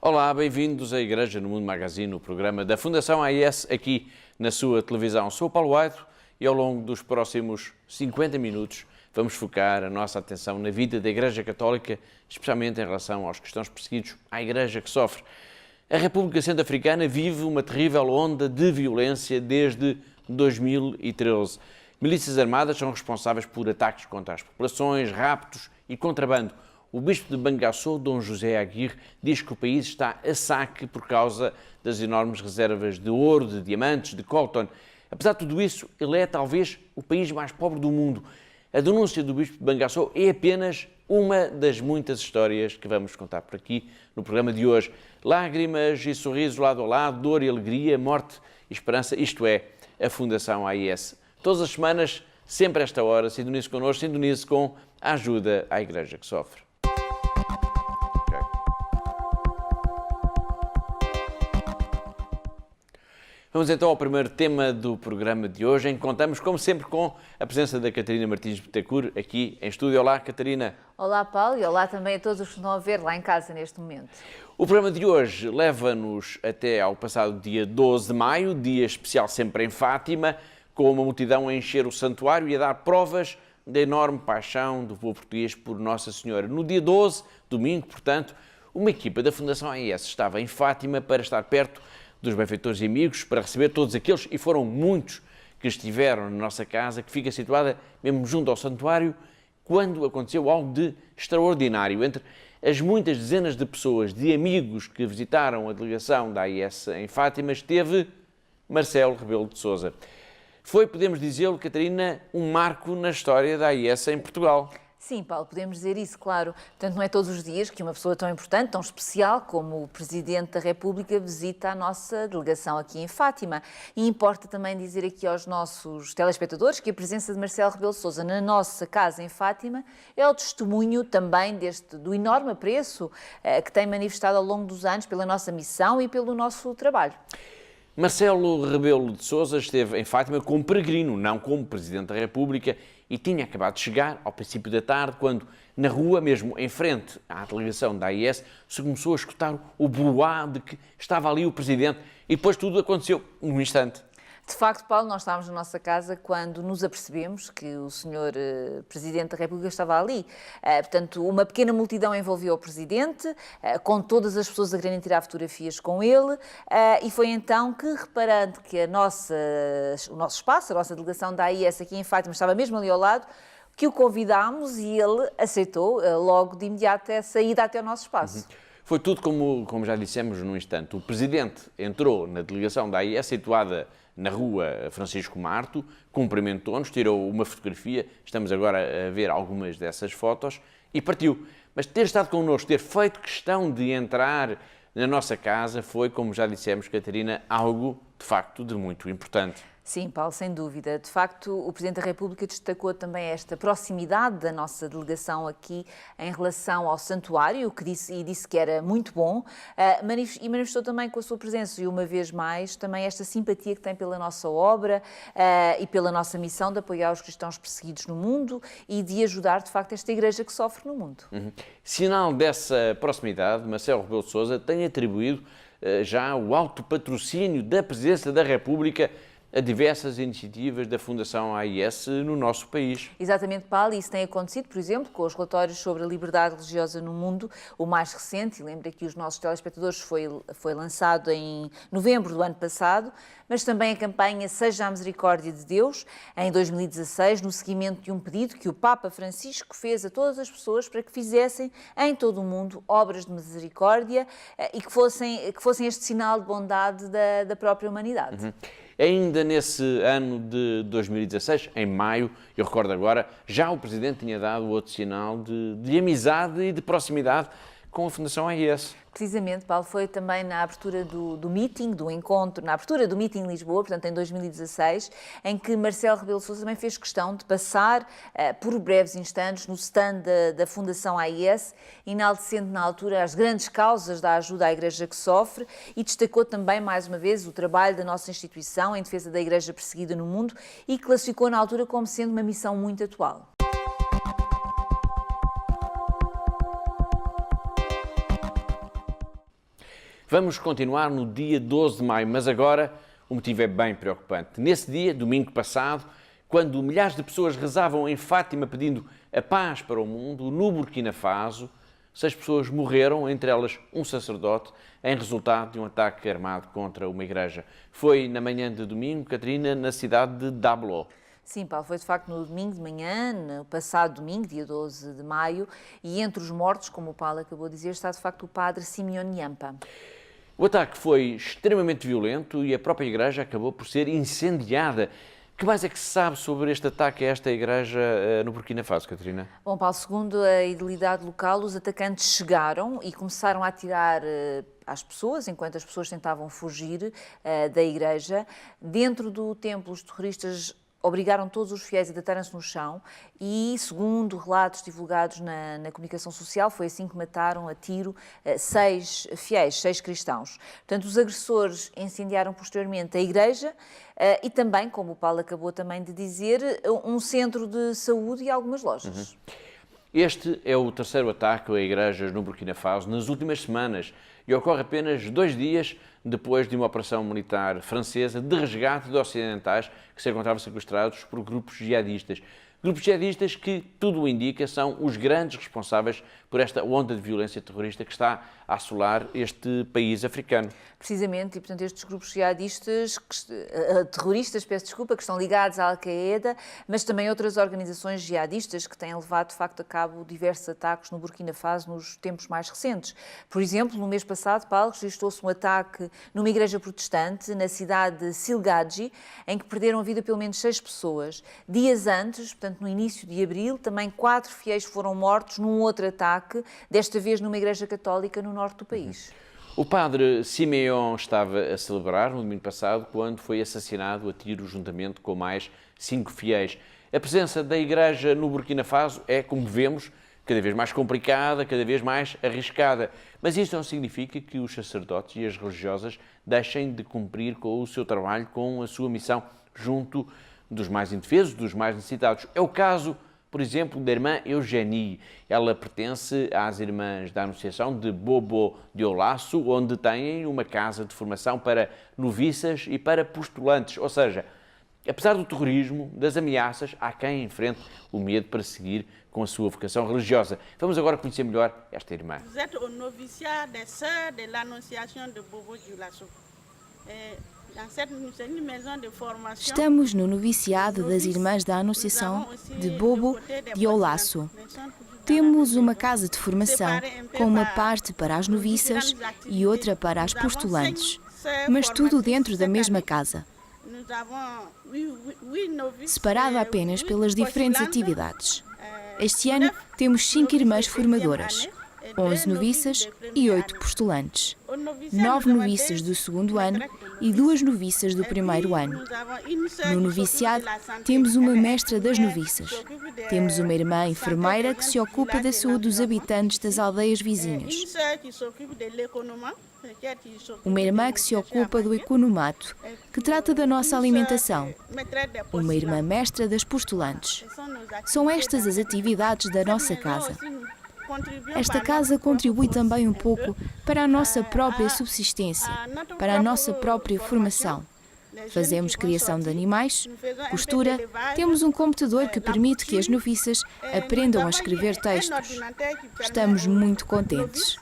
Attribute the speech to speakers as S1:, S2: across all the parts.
S1: Olá, bem-vindos à Igreja no Mundo Magazine, o programa da Fundação AIS, aqui na sua televisão. Sou o Paulo Aidro e ao longo dos próximos 50 minutos vamos focar a nossa atenção na vida da Igreja Católica, especialmente em relação aos cristãos perseguidos, à Igreja que sofre. A República Centro-Africana vive uma terrível onda de violência desde 2013. Milícias armadas são responsáveis por ataques contra as populações, raptos e contrabando. O bispo de Bangassou, Dom José Aguirre, diz que o país está a saque por causa das enormes reservas de ouro, de diamantes, de coltan. Apesar de tudo isso, ele é talvez o país mais pobre do mundo. A denúncia do bispo de Bangassou é apenas uma das muitas histórias que vamos contar por aqui no programa de hoje. Lágrimas e sorrisos lado a lado, dor e alegria, morte e esperança, isto é a Fundação AIS. Todas as semanas, sempre a esta hora, sintonize connosco, sintonize com a ajuda à Igreja que sofre. Vamos então ao primeiro tema do programa de hoje, em que contamos, como sempre, com a presença da Catarina Martins Betancourt, aqui em estúdio. Olá, Catarina.
S2: Olá, Paulo, e olá também a todos os que estão a ver lá em casa neste momento.
S1: O programa de hoje leva-nos até ao passado dia 12 de maio, dia especial sempre em Fátima, com uma multidão a encher o santuário e a dar provas da enorme paixão do povo português por Nossa Senhora. No dia 12, domingo, portanto, uma equipa da Fundação AIS estava em Fátima para estar perto dos benfeitores e amigos, para receber todos aqueles, e foram muitos que estiveram na nossa casa, que fica situada mesmo junto ao santuário, quando aconteceu algo de extraordinário. Entre as muitas dezenas de pessoas, de amigos que visitaram a delegação da AIS em Fátima, esteve Marcelo Rebelo de Sousa. Foi, podemos dizê-lo, Catarina, um marco na história da AIS em Portugal.
S2: Sim, Paulo, podemos dizer isso, claro. Portanto, não é todos os dias que uma pessoa tão importante, tão especial como o Presidente da República visita a nossa delegação aqui em Fátima. E importa também dizer aqui aos nossos telespectadores que a presença de Marcelo Rebelo de Sousa na nossa casa em Fátima é o testemunho também do enorme apreço que tem manifestado ao longo dos anos pela nossa missão e pelo nosso trabalho.
S1: Marcelo Rebelo de Sousa esteve em Fátima como peregrino, não como Presidente da República, e tinha acabado de chegar ao princípio da tarde, quando na rua, mesmo em frente à delegação da AIS, se começou a escutar o boá de que estava ali o Presidente, e depois tudo aconteceu num instante.
S2: De facto, Paulo, nós estávamos na nossa casa quando nos apercebemos que o senhor Presidente da República estava ali. Portanto, uma pequena multidão envolveu o Presidente, com todas as pessoas a quererem tirar fotografias com ele, e foi então que, reparando que o nosso espaço, a nossa delegação da AIS aqui em Fátima estava mesmo ali ao lado, que o convidámos e ele aceitou logo de imediato a saída até ao nosso espaço.
S1: Foi tudo como já dissemos num instante. O Presidente entrou na delegação da AIS, situada na rua Francisco Marto, cumprimentou-nos, tirou uma fotografia, estamos agora a ver algumas dessas fotos, e partiu. Mas ter estado connosco, ter feito questão de entrar na nossa casa, foi, como já dissemos, Catarina, algo de facto de muito importante.
S2: Sim, Paulo, sem dúvida. De facto, o Presidente da República destacou também esta proximidade da nossa delegação aqui em relação ao santuário, que disse que era muito bom, e manifestou também com a sua presença, e uma vez mais, também esta simpatia que tem pela nossa obra e pela nossa missão de apoiar os cristãos perseguidos no mundo e de ajudar, de facto, esta igreja que sofre no mundo.
S1: Sinal dessa proximidade, Marcelo Rebelo de Sousa tem atribuído já o alto patrocínio da Presidência da República a diversas iniciativas da Fundação AIS no nosso país.
S2: Exatamente, Paulo, e isso tem acontecido, por exemplo, com os relatórios sobre a liberdade religiosa no mundo, o mais recente, e lembra que os nossos telespectadores foi lançado em novembro do ano passado, mas também a campanha Seja a Misericórdia de Deus, em 2016, no seguimento de um pedido que o Papa Francisco fez a todas as pessoas para que fizessem em todo o mundo obras de misericórdia e que fossem este sinal de bondade da própria humanidade.
S1: Ainda nesse ano de 2016, em maio, eu recordo agora, já o Presidente tinha dado outro sinal de amizade e de proximidade com a Fundação AIS.
S2: Precisamente, Paulo, foi também na abertura do meeting, do encontro, na abertura do meeting em Lisboa, portanto em 2016, em que Marcelo Rebelo de Sousa também fez questão de passar por breves instantes no stand da Fundação AIS, enaltecendo na altura as grandes causas da ajuda à Igreja que sofre, e destacou também, mais uma vez, o trabalho da nossa instituição em defesa da Igreja perseguida no mundo e classificou na altura como sendo uma missão muito atual.
S1: Vamos continuar no dia 12 de maio, mas agora o motivo é bem preocupante. Nesse dia, domingo passado, quando milhares de pessoas rezavam em Fátima pedindo a paz para o mundo, no Burkina Faso, 6 pessoas morreram, entre elas um sacerdote, em resultado de um ataque armado contra uma igreja. Foi na manhã de domingo, Catarina, na cidade de Dablo.
S2: Sim, Paulo, foi de facto no domingo de manhã, no passado domingo, dia 12 de maio, e entre os mortos, como o Paulo acabou de dizer, está de facto o padre Simeon Nyampa.
S1: O ataque foi extremamente violento e a própria igreja acabou por ser incendiada. Que mais é que se sabe sobre este ataque a esta igreja no Burkina Faso, Catarina?
S2: Bom, Paulo, segundo a idilidade local, os atacantes chegaram e começaram a atirar às pessoas, enquanto as pessoas tentavam fugir da igreja. Dentro do templo, os terroristas obrigaram todos os fiéis a deitarem-se no chão e, segundo relatos divulgados na comunicação social, foi assim que mataram a tiro 6 fiéis, 6 cristãos. Portanto, os agressores incendiaram posteriormente a igreja e também, como o Paulo acabou também de dizer, um centro de saúde e algumas lojas.
S1: Este é o terceiro ataque a igrejas no Burkina Faso nas últimas semanas e ocorre apenas 2 dias depois de uma operação militar francesa de resgate de ocidentais que se encontravam sequestrados por grupos jihadistas. Grupos jihadistas que, tudo o indica, são os grandes responsáveis por esta onda de violência terrorista que está a assolar este país africano.
S2: Precisamente, e portanto estes grupos jihadistas, terroristas, peço desculpa, que estão ligados à Al-Qaeda, mas também outras organizações jihadistas que têm levado de facto a cabo diversos ataques no Burkina Faso nos tempos mais recentes. Por exemplo, no mês passado, Paulo, registrou-se um ataque numa igreja protestante na cidade de Silgadji, em que perderam a vida pelo menos 6 pessoas. Dias antes, portanto no início de abril, também 4 fiéis foram mortos num outro ataque, desta vez numa igreja católica no norte do país.
S1: O padre Simeon estava a celebrar no domingo passado quando foi assassinado a tiro juntamente com mais 5 fiéis. A presença da igreja no Burkina Faso é, como vemos, cada vez mais complicada, cada vez mais arriscada. Mas isto não significa que os sacerdotes e as religiosas deixem de cumprir com o seu trabalho, com a sua missão junto dos mais indefesos, dos mais necessitados. É o caso, por exemplo, da irmã Eugénie. Ela pertence às Irmãs da Anunciação de Bobo Dioulasso, onde têm uma casa de formação para noviças e para postulantes. Ou seja, apesar do terrorismo, das ameaças, há quem enfrente o medo para seguir com a sua vocação religiosa. Vamos agora conhecer melhor esta irmã.
S3: Vous êtes au noviciat des Sœurs de l'Annonciation de Bobo Dioulasso.
S4: Estamos no noviciado das Irmãs da Anunciação de Bobo Dioulasso. Temos uma casa de formação, com uma parte para as noviças e outra para as postulantes, mas tudo dentro da mesma casa, separado apenas pelas diferentes atividades. Este ano temos 5 irmãs formadoras, 11 noviças e 8 postulantes, 9 noviças do segundo ano e 2 noviças do primeiro ano. No noviciado temos uma mestra das noviças, temos uma irmã enfermeira que se ocupa da saúde dos habitantes das aldeias vizinhas, uma irmã que se ocupa do economato, que trata da nossa alimentação, uma irmã mestra das postulantes. São estas as atividades da nossa casa. Esta casa contribui também um pouco para a nossa própria subsistência, para a nossa própria formação. Fazemos criação de animais, costura, temos um computador que permite que as noviças aprendam a escrever textos. Estamos muito contentes.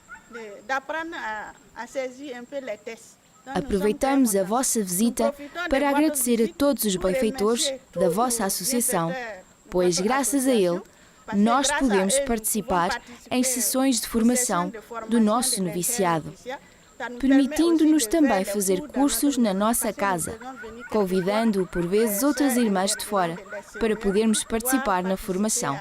S4: Aproveitamos a vossa visita para agradecer a todos os benfeitores da vossa associação, pois graças a ele, nós podemos participar em sessões de formação do nosso noviciado, permitindo-nos também fazer cursos na nossa casa, convidando por vezes outras irmãs de fora para podermos participar na formação.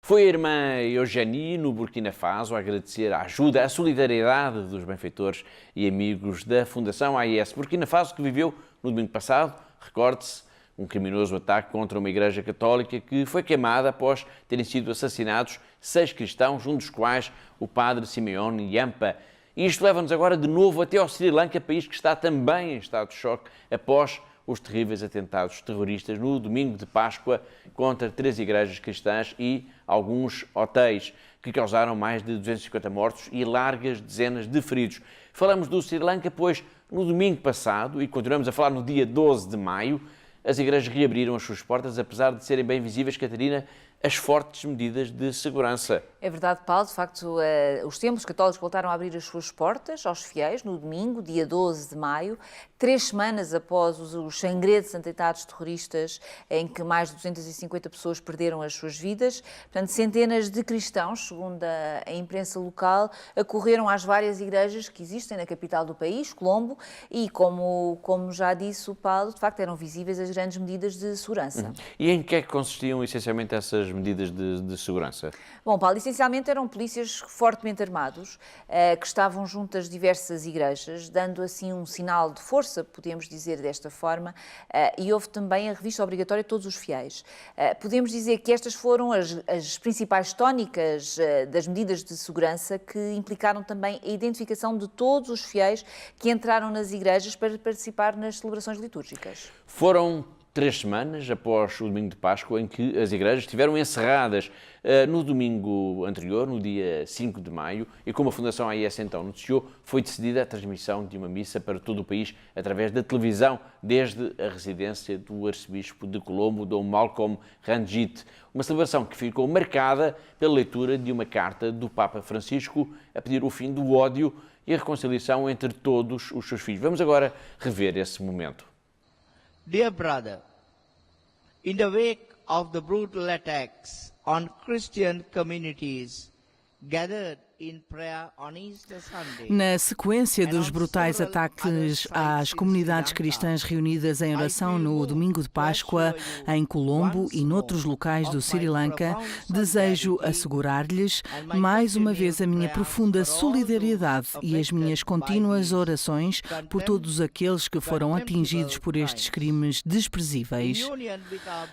S1: Foi a irmã Eugénie, no Burkina Faso, a agradecer a ajuda, a solidariedade dos benfeitores e amigos da Fundação AIS Burkina Faso, que viveu no domingo passado, recorde-se, um criminoso ataque contra uma igreja católica que foi queimada após terem sido assassinados 6 cristãos, um dos quais o padre Simeon Nyampa. E isto leva-nos agora de novo até ao Sri Lanka, país que está também em estado de choque após os terríveis atentados terroristas no domingo de Páscoa contra 3 igrejas cristãs e alguns hotéis, que causaram mais de 250 mortos e largas dezenas de feridos. Falamos do Sri Lanka, pois no domingo passado, e continuamos a falar no dia 12 de maio, as igrejas reabriram as suas portas, apesar de serem bem visíveis, Catarina, as fortes medidas de segurança.
S2: É verdade, Paulo. De facto, os templos católicos voltaram a abrir as suas portas aos fiéis no domingo, dia 12 de maio, 3 semanas após os sangrentos atentados terroristas em que mais de 250 pessoas perderam as suas vidas. Portanto, centenas de cristãos, segundo a imprensa local, acorreram às várias igrejas que existem na capital do país, Colombo, e como já disse o Paulo, de facto eram visíveis as grandes medidas de segurança.
S1: E em que é que consistiam essencialmente essas medidas de segurança?
S2: Bom, Paulo, essencialmente eram polícias fortemente armados que estavam junto às diversas igrejas, dando assim um sinal de força, podemos dizer desta forma, e houve também a revista obrigatória a todos os fiéis. Podemos dizer que estas foram as principais tónicas das medidas de segurança que implicaram também a identificação de todos os fiéis que entraram nas igrejas para participar nas celebrações litúrgicas.
S1: Foram 3 semanas após o domingo de Páscoa, em que as igrejas estiveram encerradas. No domingo anterior, no dia 5 de maio, e como a Fundação AIS então noticiou, foi decidida a transmissão de uma missa para todo o país através da televisão, desde a residência do arcebispo de Colombo, Dom Malcolm Ranjit. Uma celebração que ficou marcada pela leitura de uma carta do Papa Francisco a pedir o fim do ódio e a reconciliação entre todos os seus filhos. Vamos agora rever esse momento.
S5: Dear brother, in the wake of the brutal attacks on Christian communities gathered in prayer on Easter Sunday,
S6: na sequência dos brutais ataques às comunidades cristãs reunidas em oração no domingo de Páscoa, em Colombo e noutros locais do Sri Lanka, desejo assegurar-lhes mais uma vez a minha profunda solidariedade e as minhas contínuas orações por todos aqueles que foram atingidos por estes crimes desprezíveis.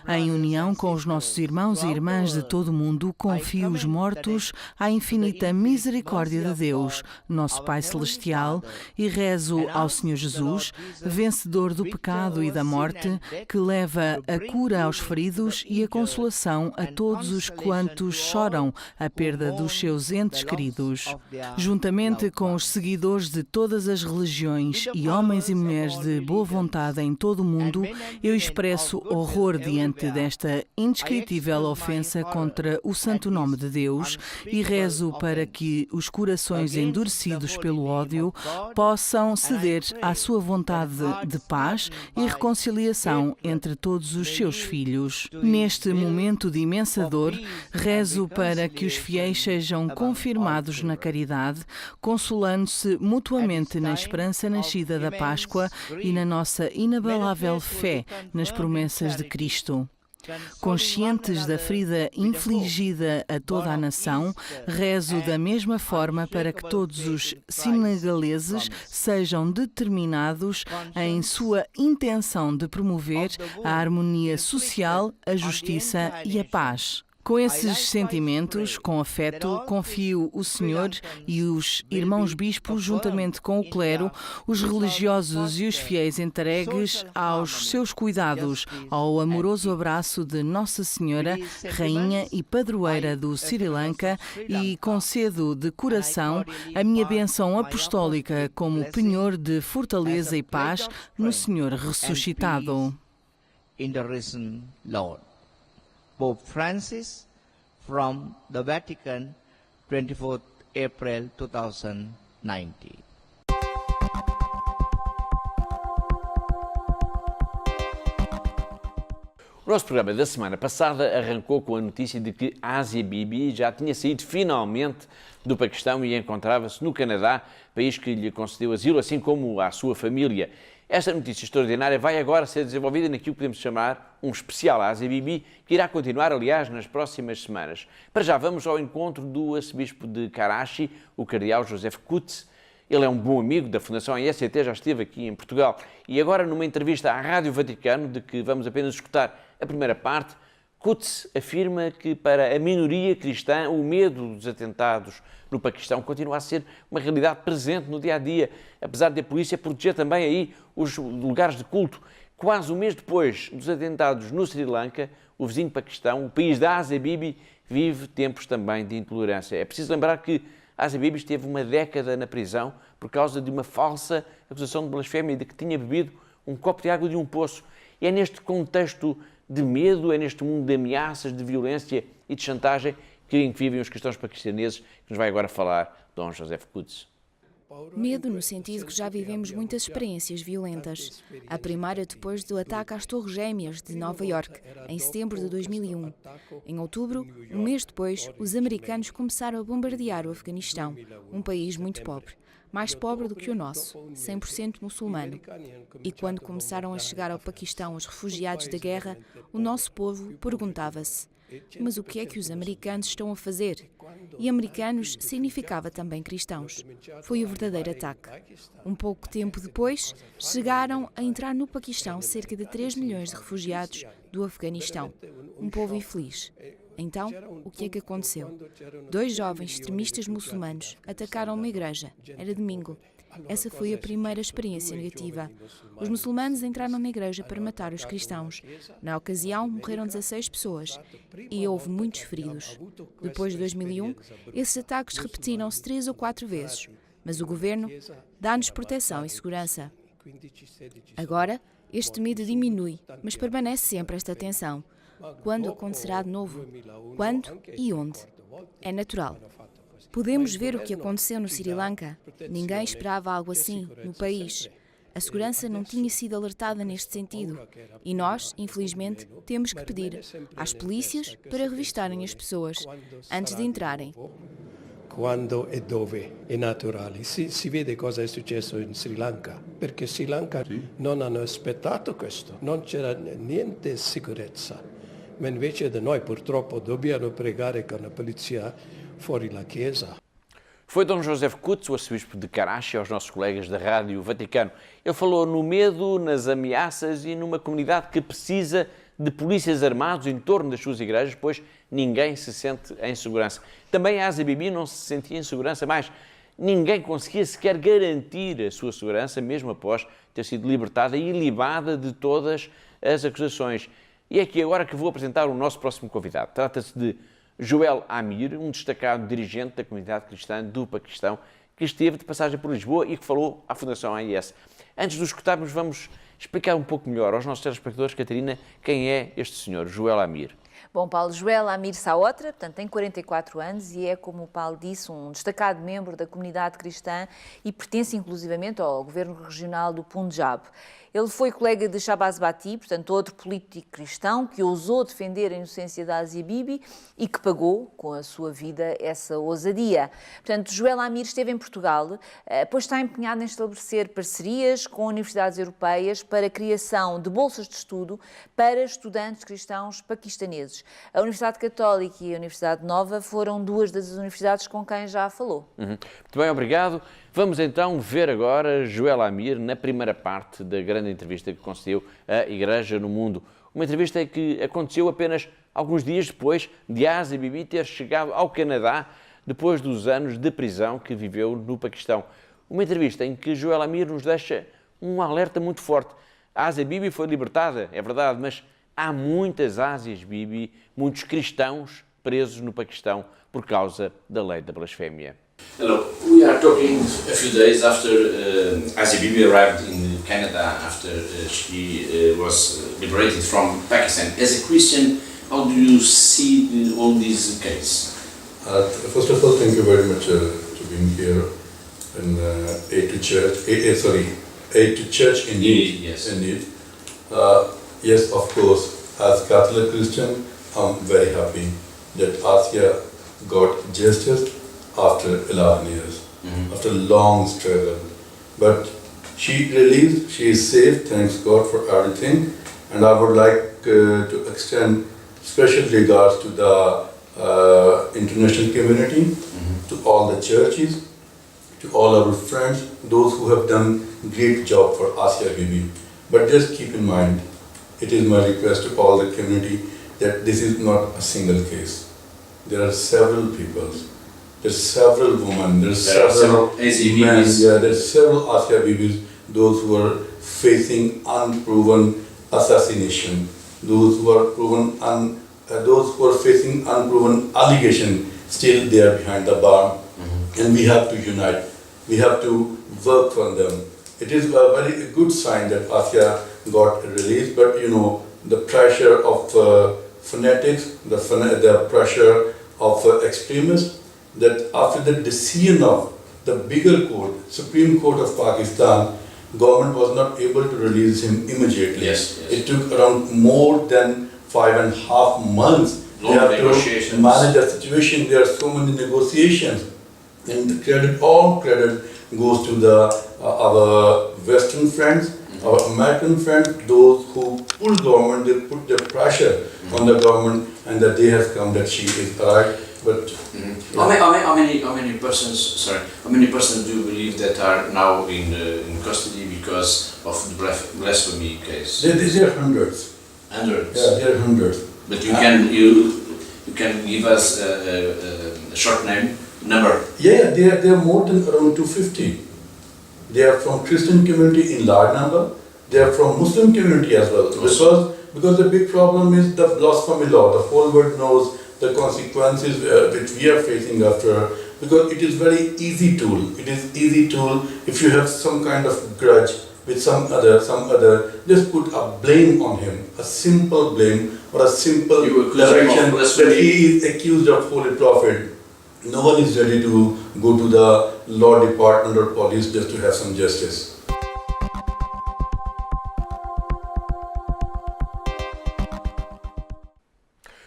S6: Em união com os nossos irmãos e irmãs de todo o mundo, confio os mortos à infinita misericórdia de Deus, nosso Pai Celestial, e rezo ao Senhor Jesus, vencedor do pecado e da morte, que leva a cura aos feridos e a consolação a todos os quantos choram a perda dos seus entes queridos. Juntamente com os seguidores de todas as religiões e homens e mulheres de boa vontade em todo o mundo, eu expresso horror diante desta indescritível ofensa contra o santo nome de Deus e rezo para que os corações endurecidos pelo ódio possam ceder à sua vontade de paz e reconciliação entre todos os seus filhos. Neste momento de imensa dor, rezo para que os fiéis sejam confirmados na caridade, consolando-se mutuamente na esperança nascida da Páscoa e na nossa inabalável fé nas promessas de Cristo. Conscientes da ferida infligida a toda a nação, rezo da mesma forma para que todos os senegaleses sejam determinados em sua intenção de promover a harmonia social, a justiça e a paz. Com esses sentimentos, com afeto, confio o Senhor e os irmãos bispos, juntamente com o clero, os religiosos e os fiéis entregues aos seus cuidados, ao amoroso abraço de Nossa Senhora, Rainha e Padroeira do Sri Lanka, e concedo de coração a minha bênção apostólica como penhor de fortaleza e paz no Senhor ressuscitado.
S5: Pope Francis, from the Vatican, 24th April 2019.
S1: O nosso programa da semana passada arrancou com a notícia de que Asia Bibi já tinha saído finalmente do Paquistão e encontrava-se no Canadá, país que lhe concedeu asilo, assim como à sua família. Esta notícia extraordinária vai agora ser desenvolvida naquilo que podemos chamar um especial Asia Bibi, que irá continuar, aliás, nas próximas semanas. Para já vamos ao encontro do arcebispo de Karachi, o cardeal Joseph Coutts. Ele é um bom amigo da Fundação AIS e até já esteve aqui em Portugal. E agora, numa entrevista à Rádio Vaticano, de que vamos apenas escutar a primeira parte, Coutts afirma que para a minoria cristã o medo dos atentados no Paquistão continua a ser uma realidade presente no dia-a-dia, apesar de a polícia proteger também aí os lugares de culto. Quase um mês depois dos atentados no Sri Lanka, o vizinho Paquistão, o país da Asia Bibi, vive tempos também de intolerância. É preciso lembrar que Asia Bibi esteve uma década na prisão por causa de uma falsa acusação de blasfémia de que tinha bebido um copo de água de um poço. E é neste contexto de medo, é neste mundo de ameaças, de violência e de chantagem em que vivem os cristãos paquistaneses que nos vai agora falar Dom Joseph Qudus.
S4: Medo no sentido que já vivemos muitas experiências violentas. A primeira depois do ataque às Torres Gêmeas de Nova Iorque, em setembro de 2001. Em outubro, um mês depois, os americanos começaram a bombardear o Afeganistão, um país muito pobre. Mais pobre do que o nosso, 100% muçulmano. E quando começaram a chegar ao Paquistão os refugiados da guerra, o nosso povo perguntava-se: mas o que é que os americanos estão a fazer? E americanos significava também cristãos. Foi o verdadeiro ataque. Um pouco tempo depois, chegaram a entrar no Paquistão cerca de 3 milhões de refugiados do Afeganistão. Um povo infeliz. Então, o que é que aconteceu? 2 jovens extremistas muçulmanos atacaram uma igreja. Era domingo. Essa foi a primeira experiência negativa. Os muçulmanos entraram na igreja para matar os cristãos. Na ocasião, morreram 16 pessoas e houve muitos feridos. Depois de 2001, esses ataques repetiram-se 3 ou 4 vezes. Mas o governo dá-nos proteção e segurança. Agora, este medo diminui, mas permanece sempre esta tensão. Quando acontecerá de novo? Quando e onde? É natural. Podemos ver o que aconteceu no Sri Lanka. Ninguém esperava algo assim no país. A segurança não tinha sido alertada neste sentido. E nós, infelizmente, temos que pedir às polícias para revistarem as pessoas antes de entrarem.
S7: Quando e dove è naturale. Si vede cosa è successo in Sri Lanka, perché Sri Lanka non hanno aspettato questo, non c'era niente sicurezza. Ma invece di noi purtroppo dobbiamo pregare con la polizia fuori la chiesa.
S1: Foi Dom Joseph Qudus, o arcebispo de Karachi, aos nossos colegas da Rádio Vaticano. Ele falou no medo, nas ameaças e numa comunidade que precisa de polícias armados em torno das suas igrejas, pois ninguém se sente em segurança. Também a Asia Bibi não se sentia em segurança, mas ninguém conseguia sequer garantir a sua segurança, mesmo após ter sido libertada e ilibada de todas as acusações. E é aqui agora que vou apresentar o nosso próximo convidado. Trata-se de Joel Amir, um destacado dirigente da comunidade cristã do Paquistão, que esteve de passagem por Lisboa e que falou à Fundação AIS. Antes de o escutarmos, vamos explicar um pouco melhor aos nossos telespectadores, Catarina, quem é este senhor, Joel Amir.
S2: Bom, Paulo, Joel Amir Saotra, portanto, tem 44 anos e é, como o Paulo disse, um destacado membro da comunidade cristã e pertence inclusivamente ao governo regional do Punjab. Ele foi colega de Shahbaz Bhatti, portanto, outro político cristão que ousou defender a inocência da Asia Bibi e que pagou com a sua vida essa ousadia. Portanto, Joel Amir esteve em Portugal, pois está empenhado em estabelecer parcerias com universidades europeias para a criação de bolsas de estudo para estudantes cristãos paquistaneses. A Universidade Católica e a Universidade Nova foram 2 das universidades com quem já falou.
S1: Muito bem, obrigado. Vamos então ver agora Joel Amir na primeira parte da grande entrevista que concedeu à Igreja no Mundo. Uma entrevista que aconteceu apenas alguns dias depois de Asia Bibi ter chegado ao Canadá depois dos anos de prisão que viveu no Paquistão. Uma entrevista em que Joel Amir nos deixa um alerta muito forte. A Asia Bibi foi libertada, é verdade, mas há muitas Asias Bibi, muitos cristãos presos no Paquistão por causa da lei da blasfémia.
S8: Hello, we are talking a few days after Asia Bibi arrived in Canada, after she was liberated from Pakistan. As a Christian, how do you see all these cases?
S9: First of all, thank you very much to being here and Aid to Church. Aid to Church indeed.
S8: Yes.
S9: Indeed. Yes, of course. As Catholic Christian, I'm very happy that Asia got justice after 11 years, after a long struggle. But she released, she is safe, thanks God for everything. And I would like to extend special regards to the international community, to all the churches, to all our friends, those who have done great job for Asia Bibi. But just keep in mind, it is my request to all the community that this is not a single case. There are several people. There's several women, there's several men, there's several Asia Bibis, those who are facing unproven assassination, those who are those who are facing unproven allegation, still they are behind the bar, and we have to unite. We have to work for them. It is a very good sign that Asya got released, but the pressure of fanatics, the pressure of extremists, that after the decision of the bigger court, Supreme Court of Pakistan, government was not able to release him immediately.
S8: Yes.
S9: It took around more than 5.5 months.
S8: Long
S9: they have
S8: negotiations.
S9: to manage the situation. There are so many negotiations, and all credit goes to our Western friends, our American friends, those who pull government, they put the pressure on the government, and the day has come that she is right. But
S8: how many persons do you believe that are now in custody because of the blasphemy case?
S9: There are hundreds.
S8: Hundreds.
S9: Yeah, there are hundreds.
S8: But you can give us a short number.
S9: Yeah, there are more than around 250. They are from Christian community in large number. They are from Muslim community as well. Because the big problem is the blasphemy law. The whole world knows the consequences which we are facing after. Because it is very easy tool. It is easy tool if you have some kind of grudge with some other, just put a blame on him, a simple blame or a simple direction that he is accused of Holy Prophet. No one is ready to go to the law department or police just to have some justice.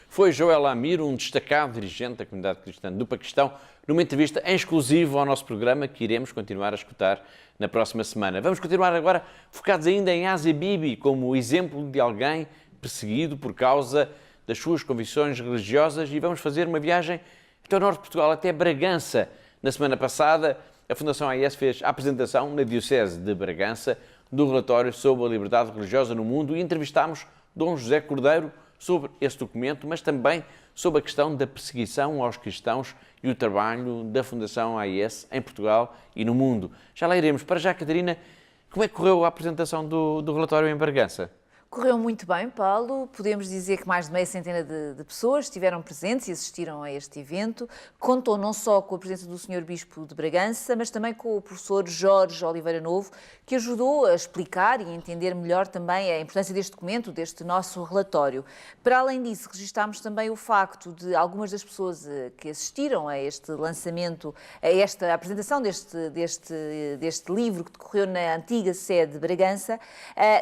S1: Foi Joel Amir, um destacado dirigente da comunidade cristã do Paquistão, numa entrevista em exclusivo ao nosso programa que iremos continuar a escutar na próxima semana. Vamos continuar agora focados ainda em Asia Bibi, como exemplo de alguém perseguido por causa das suas convicções religiosas, e vamos fazer uma viagem até o norte de Portugal, até Bragança. Na semana passada, a Fundação AIS fez a apresentação na Diocese de Bragança do relatório sobre a liberdade religiosa no mundo e entrevistámos Dom José Cordeiro sobre esse documento, mas também sobre a questão da perseguição aos cristãos e o trabalho da Fundação AIS em Portugal e no mundo. Já lá iremos. Para já, Catarina, como é que correu a apresentação do relatório em Bragança?
S2: Correu muito bem, Paulo. Podemos dizer que mais de meia centena de pessoas estiveram presentes e assistiram a este evento. Contou não só com a presença do Sr. Bispo de Bragança, mas também com o professor Jorge Oliveira Novo, que ajudou a explicar e a entender melhor também a importância deste documento, deste nosso relatório. Para além disso, registámos também o facto de algumas das pessoas que assistiram a este lançamento, a esta apresentação deste livro que decorreu na antiga sede de Bragança,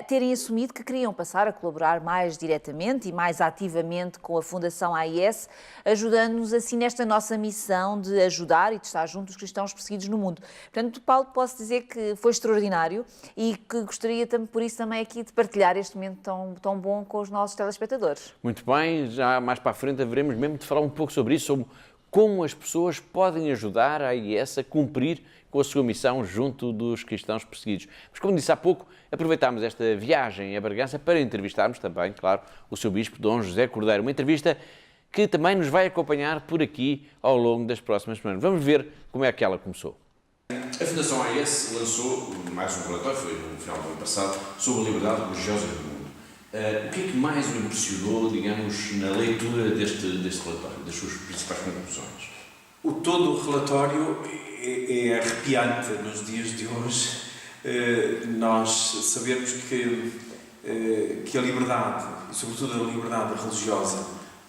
S2: terem assumido que queriam passar a colaborar mais diretamente e mais ativamente com a Fundação AIS, ajudando-nos assim nesta nossa missão de ajudar e de estar junto dos cristãos perseguidos no mundo. Portanto, Paulo, posso dizer que foi extraordinário e que gostaria, por isso, também aqui de partilhar este momento tão bom com os nossos telespectadores.
S1: Muito bem, já mais para a frente haveremos mesmo de falar um pouco sobre isso, sobre como as pessoas podem ajudar a AIS a cumprir com a sua missão junto dos cristãos perseguidos. Mas, como disse há pouco, aproveitámos esta viagem a Bragança para entrevistarmos também, claro, o seu bispo, Dom José Cordeiro. Uma entrevista que também nos vai acompanhar por aqui ao longo das próximas semanas. Vamos ver como é que ela começou.
S8: A Fundação AIS lançou mais um relatório, foi no final do ano passado, sobre a liberdade religiosa no mundo. O que é que mais o impressionou, digamos, na leitura deste relatório, das suas principais conclusões?
S10: Todo o relatório é arrepiante nos dias de hoje. Nós sabemos que a liberdade, e sobretudo a liberdade religiosa,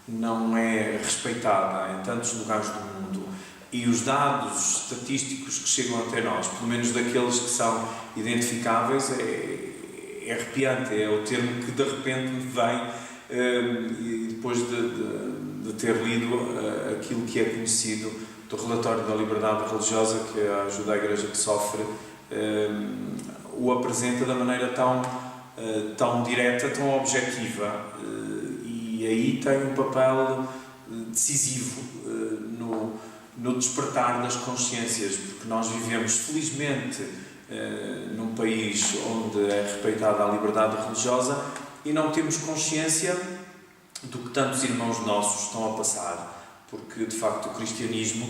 S10: não é respeitada em tantos lugares do mundo, e os dados estatísticos que chegam até nós, pelo menos daqueles que são identificáveis, é arrepiante. É o termo que de repente me vem e depois de ter lido aquilo que é conhecido do relatório da liberdade religiosa, que ajuda a Igreja que sofre, o apresenta da maneira tão direta, tão objetiva, e aí tem um papel decisivo no despertar das consciências, porque nós vivemos, felizmente, num país onde é respeitada a liberdade religiosa e não temos consciência do que tantos irmãos nossos estão a passar, porque, de facto, o cristianismo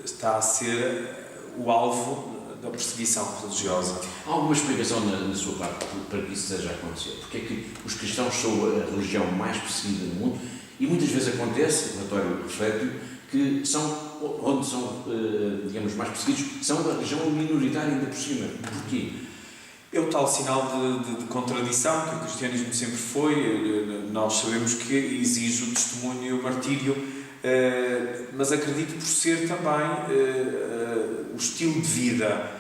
S10: está a ser o alvo da perseguição religiosa.
S8: Há alguma explicação na sua parte para que isso esteja a acontecer? Porque é que os cristãos são a religião mais perseguida no mundo e muitas vezes acontece, o relatório reflete, que onde são, digamos, mais perseguidos, são da religião minoritária ainda por cima. Porquê?
S10: É o tal sinal de contradição que o cristianismo sempre foi. Nós sabemos que exige o testemunho e o martírio, mas acredito por ser também o estilo de vida,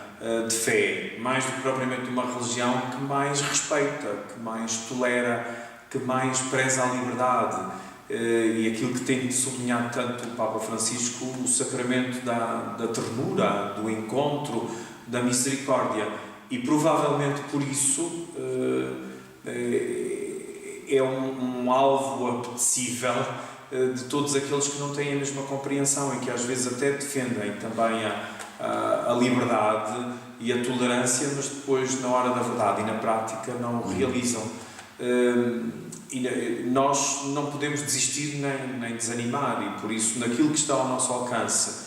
S10: de fé, mais do que propriamente uma religião que mais respeita, que mais tolera, que mais preza a liberdade. E aquilo que tem sublinhado tanto o Papa Francisco, o sacramento da ternura, do encontro, da misericórdia. E provavelmente por isso é um alvo apetecível de todos aqueles que não têm a mesma compreensão e que às vezes até defendem também a liberdade e a tolerância, mas depois na hora da verdade e na prática não o realizam. E nós não podemos desistir nem desanimar, e por isso naquilo que está ao nosso alcance,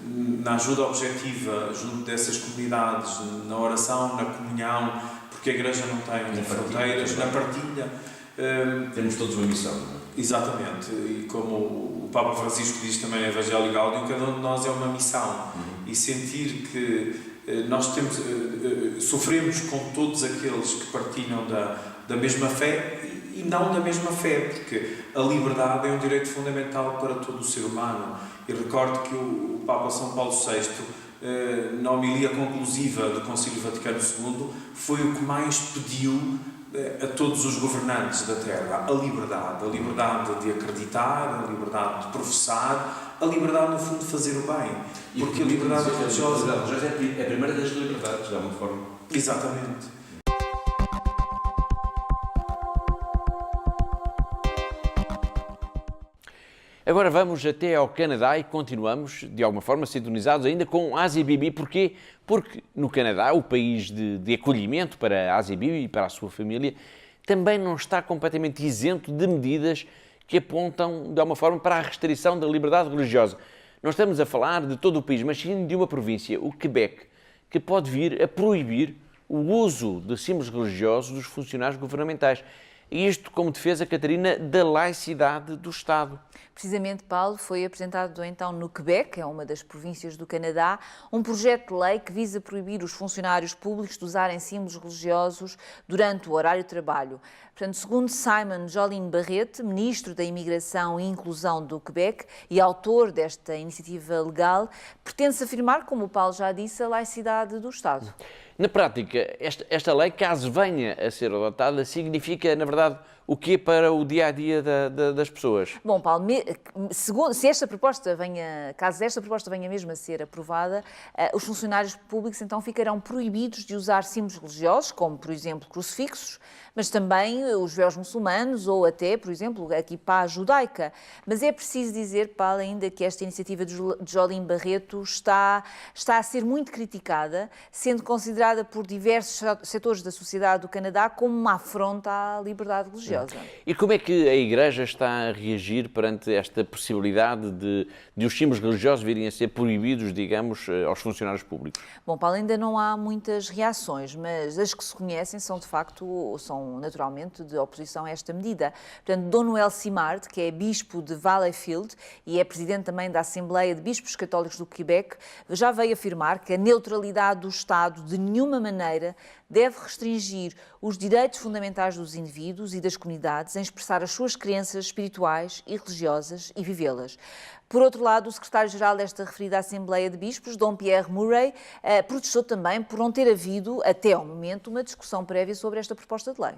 S10: na ajuda objetiva junto dessas comunidades, na oração, na comunhão, porque a Igreja não tem fronteiras, na partilha.
S8: Temos todos uma missão, não é?
S10: Exatamente, e como o Papa Francisco diz também no Evangelho Gaudium, cada um de nós é uma missão, e sentir que nós sofremos com todos aqueles que partilham da mesma fé e não da mesma fé, porque a liberdade é um direito fundamental para todo o ser humano. E recordo que o Papa São Paulo VI, na homilia conclusiva do Concílio Vaticano II, foi o que mais pediu a todos os governantes da Terra: a liberdade de acreditar, a liberdade de professar, a liberdade, no fundo, de fazer o bem. Porque a liberdade religiosa
S8: é a primeira das liberdades, de alguma forma.
S10: Exatamente.
S1: Agora vamos até ao Canadá e continuamos, de alguma forma, sintonizados ainda com Asia Bibi. Porquê? Porque no Canadá, o país de acolhimento para a Asia Bibi e para a sua família, também não está completamente isento de medidas que apontam, de alguma forma, para a restrição da liberdade religiosa. Não estamos a falar de todo o país, mas sim de uma província, o Quebec, que pode vir a proibir o uso de símbolos religiosos dos funcionários governamentais. E isto como defesa, Catarina, da laicidade do Estado.
S2: Precisamente, Paulo, foi apresentado então no Quebec, é uma das províncias do Canadá, um projeto de lei que visa proibir os funcionários públicos de usarem símbolos religiosos durante o horário de trabalho. Portanto, segundo Simon Jolin Barrette, ministro da Imigração e Inclusão do Quebec e autor desta iniciativa legal, pretende-se afirmar, como o Paulo já disse, a laicidade do Estado.
S1: Na prática, esta lei, caso venha a ser adotada, significa, na verdade, o quê para o dia-a-dia das pessoas?
S2: Bom, Paulo, se esta proposta caso esta proposta venha mesmo a ser aprovada, os funcionários públicos então ficarão proibidos de usar símbolos religiosos, como, por exemplo, crucifixos, mas também os véus muçulmanos ou até, por exemplo, a kippá judaica. Mas é preciso dizer, Paulo, ainda que esta iniciativa de Jolin Barreto está a ser muito criticada, sendo considerada por diversos setores da sociedade do Canadá como uma afronta à liberdade religiosa.
S1: E como é que a Igreja está a reagir perante esta possibilidade de os símbolos religiosos virem a ser proibidos, digamos, aos funcionários públicos?
S2: Bom, Paulo, ainda não há muitas reações, mas as que se conhecem são naturalmente de oposição a esta medida. Portanto, Dom Noel Simard, que é bispo de Valleyfield e é presidente também da Assembleia de Bispos Católicos do Quebec, já veio afirmar que a neutralidade do Estado de nenhuma maneira deve restringir os direitos fundamentais dos indivíduos e das comunidades em expressar as suas crenças espirituais e religiosas e vivê-las. Por outro lado, o secretário-geral desta referida Assembleia de Bispos, Dom Pierre Murray, protestou também por não ter havido, até ao momento, uma discussão prévia sobre esta proposta de lei.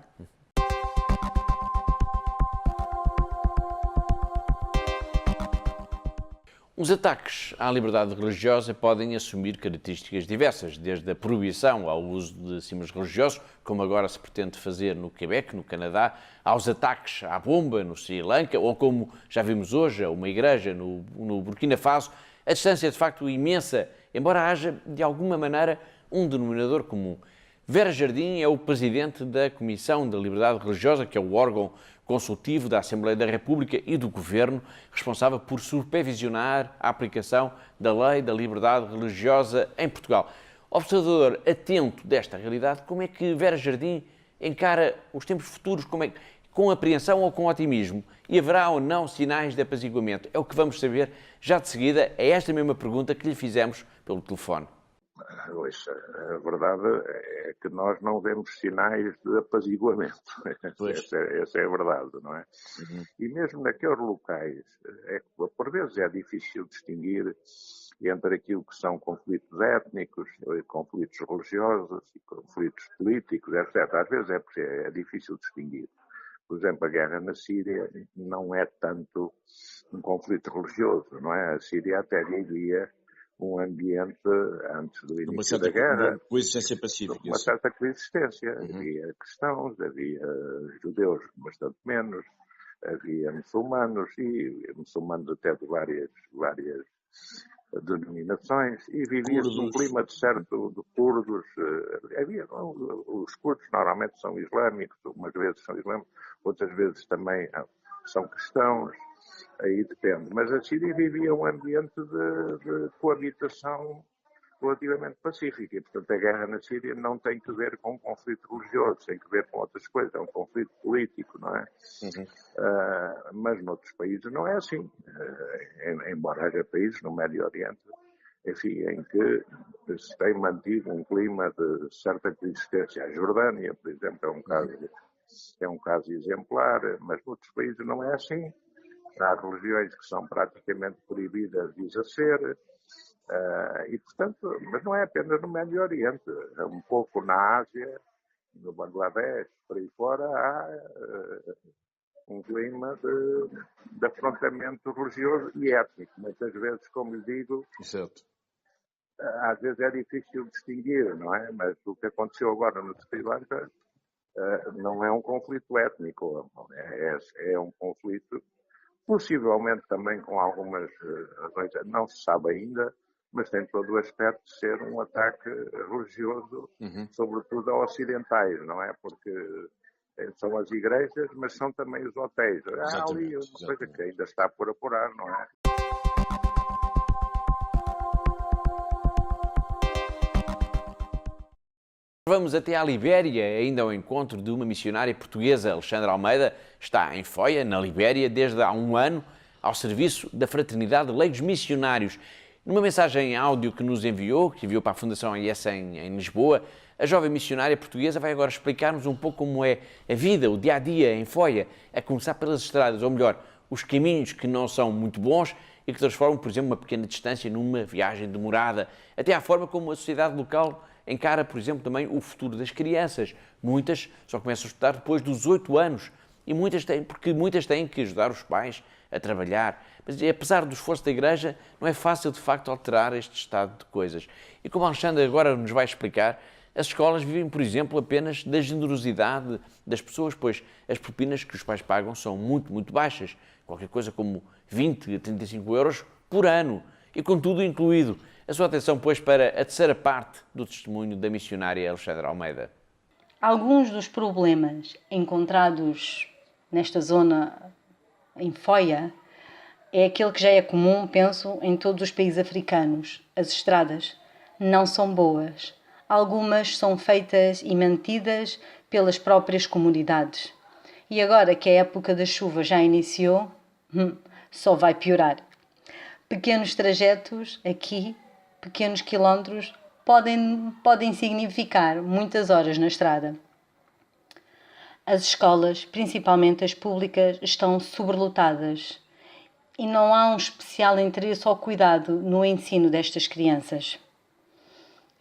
S1: Os ataques à liberdade religiosa podem assumir características diversas, desde a proibição ao uso de símbolos religiosos, como agora se pretende fazer no Quebec, no Canadá, aos ataques à bomba no Sri Lanka, ou como já vimos hoje, a uma igreja no Burkina Faso. A distância é de facto imensa, embora haja, de alguma maneira, um denominador comum. Vera Jardim é o presidente da Comissão da Liberdade Religiosa, que é o órgão consultivo da Assembleia da República e do Governo, responsável por supervisionar a aplicação da Lei da Liberdade Religiosa em Portugal. Observador atento desta realidade, como é que Vera Jardim encara os tempos futuros, com apreensão ou com otimismo? E haverá ou não sinais de apaziguamento? É o que vamos saber já de seguida. É esta mesma pergunta que lhe fizemos pelo telefone.
S11: A verdade é que nós não vemos sinais de apaziguamento. Essa é a verdade, não é? Uhum. E mesmo naqueles locais, por vezes é difícil distinguir entre aquilo que são conflitos étnicos, conflitos religiosos, conflitos políticos, etc. Às vezes é difícil distinguir. Por exemplo, a guerra na Síria não é tanto um conflito religioso, não é? A Síria até vivia um ambiente, antes do início da guerra,
S12: uma coexistência pacífica.
S11: Uma certa coexistência. Uhum. Havia cristãos, havia judeus bastante menos, havia muçulmanos, e muçulmanos até de várias denominações, e vivia-se num clima de curdos. Os curdos normalmente são islâmicos, umas vezes são islâmicos, outras vezes também são cristãos. Aí depende. Mas a Síria vivia um ambiente de coabitação relativamente pacífica. E, portanto, a guerra na Síria não tem que ver com um conflito religioso, tem que ver com outras coisas. É um conflito político, não é? Uhum. Mas noutros países não é assim. Embora haja países no Médio Oriente, enfim, em que se tem mantido um clima de certa coexistência. A Jordânia, por exemplo, é um caso exemplar, mas noutros países não é assim. Há religiões que são praticamente proibidas de exercer, e, portanto, mas não é apenas no Médio Oriente, um pouco na Ásia, no Bangladesh, por aí fora, há um clima de afrontamento religioso e étnico. Muitas vezes, como lhe digo,
S12: certo.
S11: Às vezes é difícil distinguir, não é? Mas o que aconteceu agora no Sri Lanka não é um conflito étnico, é um conflito possivelmente também com algumas razões, não se sabe ainda, mas tem todo o aspecto de ser um ataque religioso, sobretudo a ocidentais, não é? Porque são as igrejas, mas são também os hotéis. Há ali uma coisa que ainda está por apurar, não é?
S1: Vamos até à Libéria, ainda ao encontro de uma missionária portuguesa. Alexandra Almeida está em Foia, na Libéria, desde há um ano, ao serviço da Fraternidade de Leigos Missionários. Numa mensagem em áudio que nos enviou, que enviou para a Fundação AIS em Lisboa, a jovem missionária portuguesa vai agora explicar-nos um pouco como é a vida, o dia-a-dia em Foia, a começar pelas estradas, ou melhor, os caminhos que não são muito bons e que transformam, por exemplo, uma pequena distância numa viagem demorada, até à forma como a sociedade local encara, por exemplo, também o futuro das crianças. Muitas só começam a estudar depois dos 8 anos, e porque muitas têm que ajudar os pais a trabalhar. Mas, apesar do esforço da Igreja, não é fácil, de facto, alterar este estado de coisas. E como a Alexandra agora nos vai explicar, as escolas vivem, por exemplo, apenas da generosidade das pessoas, pois as propinas que os pais pagam são muito, muito baixas. Qualquer coisa como 20 a 35 euros por ano, e com tudo incluído. A sua atenção, pois, para a terceira parte do testemunho da missionária Alexandra Almeida.
S13: Alguns dos problemas encontrados nesta zona em Foia é aquele que já é comum, penso, em todos os países africanos. As estradas não são boas. Algumas são feitas e mantidas pelas próprias comunidades. E agora que a época da chuva já iniciou, só vai piorar. Pequenos trajetos aqui, pequenos quilómetros, podem significar muitas horas na estrada. As escolas, principalmente as públicas, estão sobrelotadas e não há um especial interesse ou cuidado no ensino destas crianças.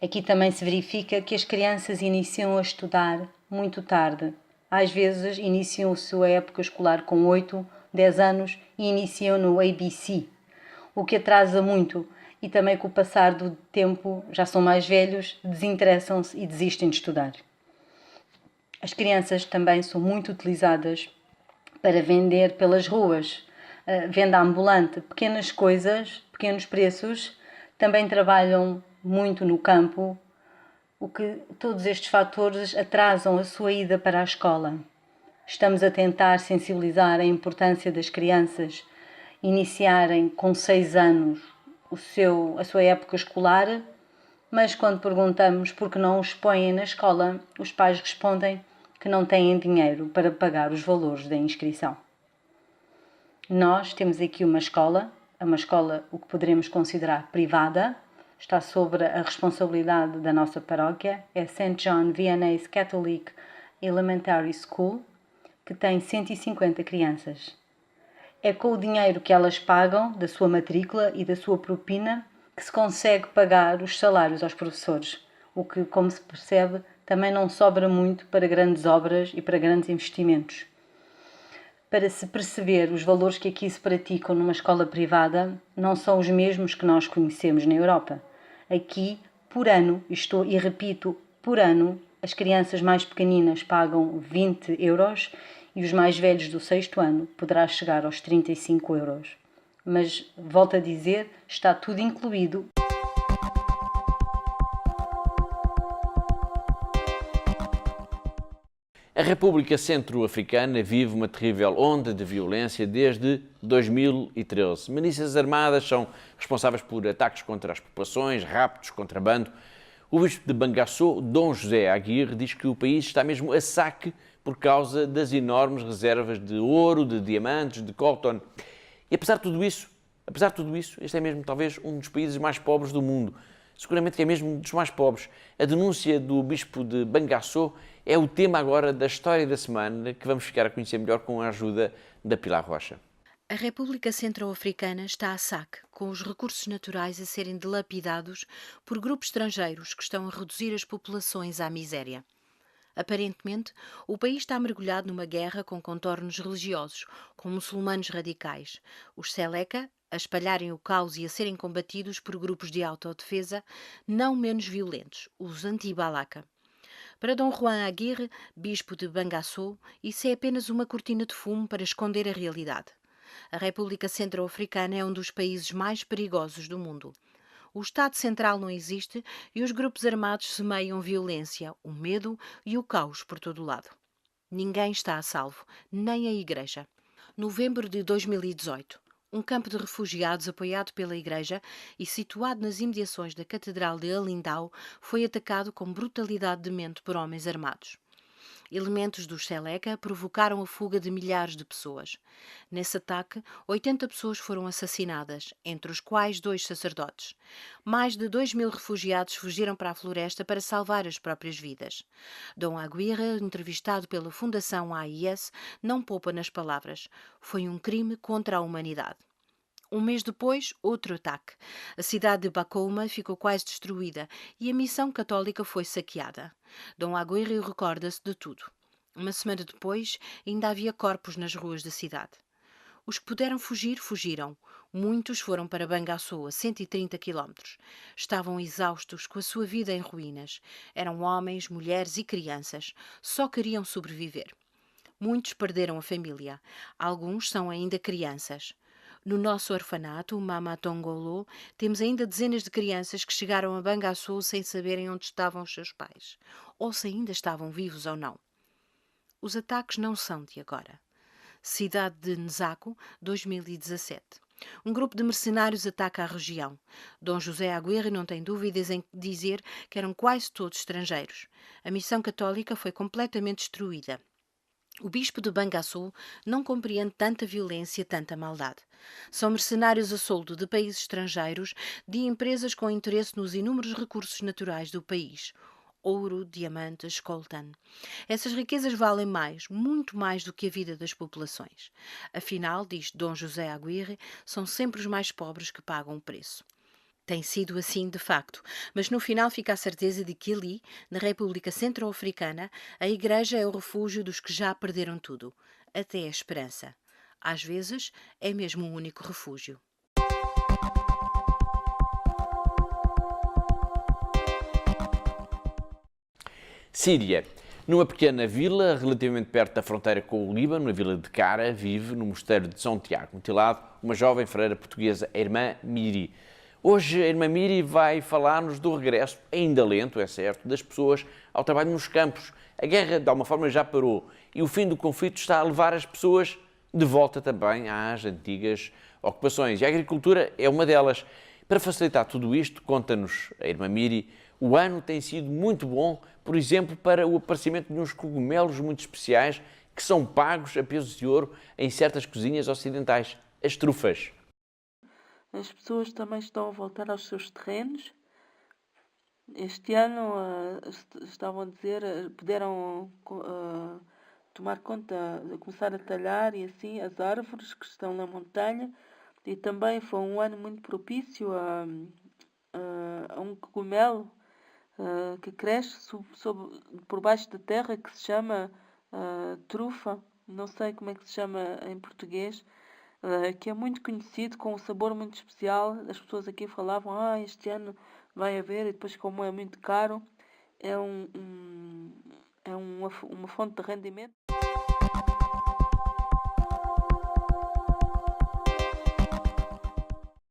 S13: Aqui também se verifica que as crianças iniciam a estudar muito tarde. Às vezes iniciam a sua época escolar com 8, 10 anos e iniciam no ABC, o que atrasa muito, e também com o passar do tempo já são mais velhos, desinteressam-se e desistem de estudar. As crianças também são muito utilizadas para vender pelas ruas, venda ambulante, pequenas coisas, pequenos preços. Também trabalham muito no campo, todos estes fatores atrasam a sua ida para a escola. Estamos a tentar sensibilizar a importância das crianças iniciarem com 6 anos a sua época escolar, mas quando perguntamos por que não os põem na escola, os pais respondem que não têm dinheiro para pagar os valores da inscrição. Nós temos aqui uma escola o que poderemos considerar privada, está sobre a responsabilidade da nossa paróquia, é St. John Vianney's Catholic Elementary School, que tem 150 crianças. É com o dinheiro que elas pagam, da sua matrícula e da sua propina, que se consegue pagar os salários aos professores, o que, como se percebe, também não sobra muito para grandes obras e para grandes investimentos. Para se perceber, os valores que aqui se praticam numa escola privada não são os mesmos que nós conhecemos na Europa. Aqui, por ano, por ano, as crianças mais pequeninas pagam 20 euros e os mais velhos do 6º ano poderá chegar aos 35 euros. Mas, volto a dizer, está tudo incluído.
S1: A República Centro-Africana vive uma terrível onda de violência desde 2013. Milícias armadas são responsáveis por ataques contra as populações, raptos, contrabando. O bispo de Bangassou, Dom José Aguirre, diz que o país está mesmo a saque por causa das enormes reservas de ouro, de diamantes, de coltan. E apesar de tudo isso, este é mesmo talvez um dos países mais pobres do mundo. Seguramente que é mesmo dos mais pobres. A denúncia do bispo de Bangassou é o tema agora da história da semana, que vamos ficar a conhecer melhor com a ajuda da Pilar Rocha.
S12: A República Centro-Africana está a saque, com os recursos naturais a serem dilapidados por grupos estrangeiros que estão a reduzir as populações à miséria. Aparentemente, o país está mergulhado numa guerra com contornos religiosos, com muçulmanos radicais, os Seleka, a espalharem o caos e a serem combatidos por grupos de autodefesa não menos violentos, os anti-Balaka. Para Dom Juan Aguirre, bispo de Bangassou, isso é apenas uma cortina de fumo para esconder a realidade. A República Centro-Africana é um dos países mais perigosos do mundo. O Estado Central não existe e os grupos armados semeiam violência, o medo e o caos por todo o lado. Ninguém está a salvo, nem a Igreja. Novembro de 2018. Um campo de refugiados apoiado pela Igreja e situado nas imediações da Catedral de Alindau foi atacado com brutalidade demente por homens armados. Elementos dos Seleka provocaram a fuga de milhares de pessoas. Nesse ataque, 80 pessoas foram assassinadas, entre os quais 2 sacerdotes. Mais de 2.000 refugiados fugiram para a floresta para salvar as próprias vidas. Dom Aguirre, entrevistado pela Fundação AIS, não poupa nas palavras. Foi um crime contra a humanidade. Um mês depois, outro ataque. A cidade de Bakouma ficou quase destruída e a missão católica foi saqueada. Dom Aguirre recorda-se de tudo. Uma semana depois, ainda havia corpos nas ruas da cidade. Os que puderam fugir, fugiram. Muitos foram para Bangassou, a 130 quilómetros. Estavam exaustos, com a sua vida em ruínas. Eram homens, mulheres e crianças. Só queriam sobreviver. Muitos perderam a família. Alguns são ainda crianças. No nosso orfanato, o Mama Tongolo, temos ainda dezenas de crianças que chegaram a Bangassou sem saberem onde estavam os seus pais, ou se ainda estavam vivos ou não. Os ataques não são de agora. Cidade de Nzako, 2017. Um grupo de mercenários ataca a região. Dom José Aguirre não tem dúvidas em dizer que eram quase todos estrangeiros. A missão católica foi completamente destruída. O bispo de Bangassou não compreende tanta violência, tanta maldade. São mercenários a soldo de países estrangeiros, de empresas com interesse nos inúmeros recursos naturais do país. Ouro, diamantes, coltan. Essas riquezas valem mais, muito mais do que a vida das populações. Afinal, diz Dom José Aguirre, são sempre os mais pobres que pagam o preço. Tem sido assim de facto, mas no final fica a certeza de que ali, na República Centro-Africana, a Igreja é o refúgio dos que já perderam tudo, até a esperança. Às vezes, é mesmo o único refúgio.
S1: Síria. Numa pequena vila, relativamente perto da fronteira com o Líbano, a vila de Cara, vive no mosteiro de São Tiago, mutilado, uma jovem freira portuguesa, a irmã Miri. Hoje a irmã Miri vai falar-nos do regresso, ainda lento, é certo, das pessoas ao trabalho nos campos. A guerra, de alguma forma, já parou e o fim do conflito está a levar as pessoas de volta também às antigas ocupações. E a agricultura é uma delas. Para facilitar tudo isto, conta-nos a irmã Miri, o ano tem sido muito bom, por exemplo, para o aparecimento de uns cogumelos muito especiais que são pagos a pesos de ouro em certas cozinhas ocidentais, as trufas.
S14: As pessoas também estão a voltar aos seus terrenos. Este ano, estavam a dizer, puderam tomar conta, começar a talhar e assim as árvores que estão na montanha. E também foi um ano muito propício a um cogumelo que cresce por baixo da terra, que se chama trufa, não sei como é que se chama em português, que é muito conhecido, com um sabor muito especial. As pessoas aqui falavam, este ano vai haver, e depois, como é muito caro, é uma fonte de rendimento.